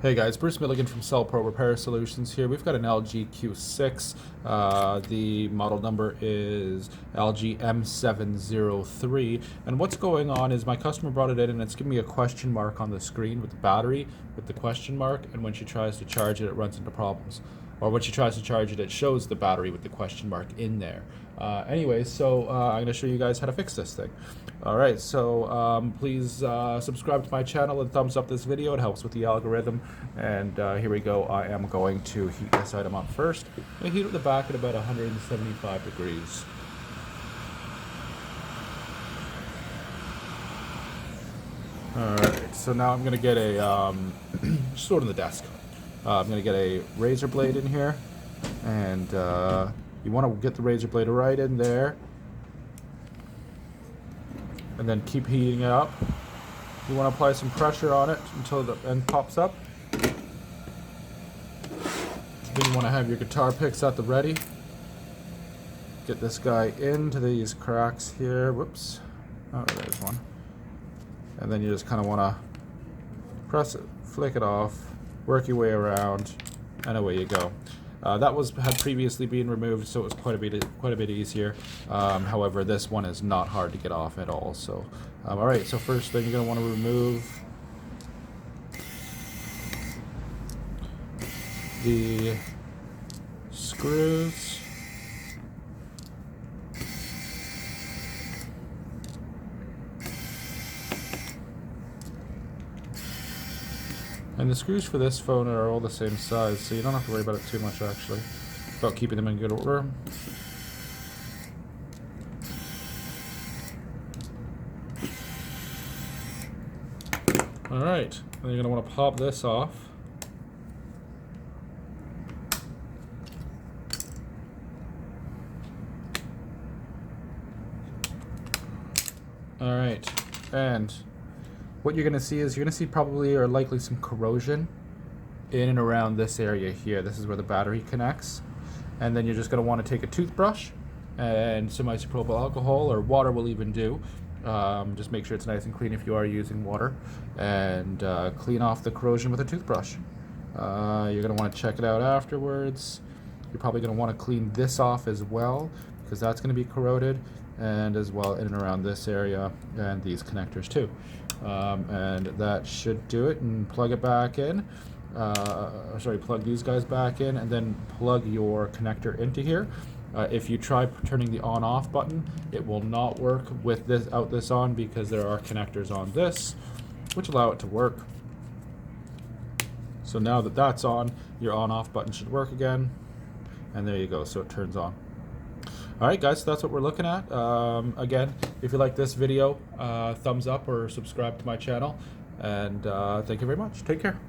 Hey guys, Bruce Milligan from CellPro Repair Solutions here. We've got an LG Q6. The model number is LG M703. And what's going on is my customer brought it in and it's giving me a question mark on the screen with the battery with the question mark. And when she tries to charge it, it runs into problems. Or when she tries to charge it, it shows the battery with the question mark in there. Anyways, so I'm going to show you guys how to fix this thing. Alright, so please subscribe to my channel and thumbs up this video. It helps with the algorithm. And here we go. I am going to heat this item up first. I'm going to heat it the back at about 175 degrees. Alright, so now I'm going to get a, just throw it on the desk. I'm going to get a razor blade in here. And you want to get the razor blade right in there. And then keep heating it up. You want to apply some pressure on it until the end pops up. Then you want to have your guitar picks at the ready. Get this guy into these cracks here. Whoops. Oh, there's one. And then you just kind of want to press it, flick it off, work your way around, and away you go. That had previously been removed, so it was quite a bit easier. However, this one is not hard to get off at all. So, all right. So first thing, you're going to want to remove the screws. And the screws for this phone are all the same size, so you don't have to worry about it too much, actually, about keeping them in good order. Alright, then you're going to want to pop this off. Alright, and what you're going to see is you're going to see probably or likely some corrosion in and around this area here. This is where the battery connects. And then you're just going to want to take a toothbrush and some isopropyl alcohol, or water will even do. Just make sure it's nice and clean if you are using water. And clean off the corrosion with a toothbrush. You're going to want to check it out afterwards. You're probably going to want to clean this off as well, because that's going to be corroded, and as well in and around this area and these connectors too. And that should do it. And plug it back in. Plug these guys back in, and then plug your connector into here. If you try turning the on-off button, it will not work with this on, because there are connectors on this which allow it to work. So now that that's on, your on-off button should work again, and there you go. So it turns on. Alright guys, so that's what we're looking at. Again, if you like this video, thumbs up or subscribe to my channel. And thank you very much. Take care.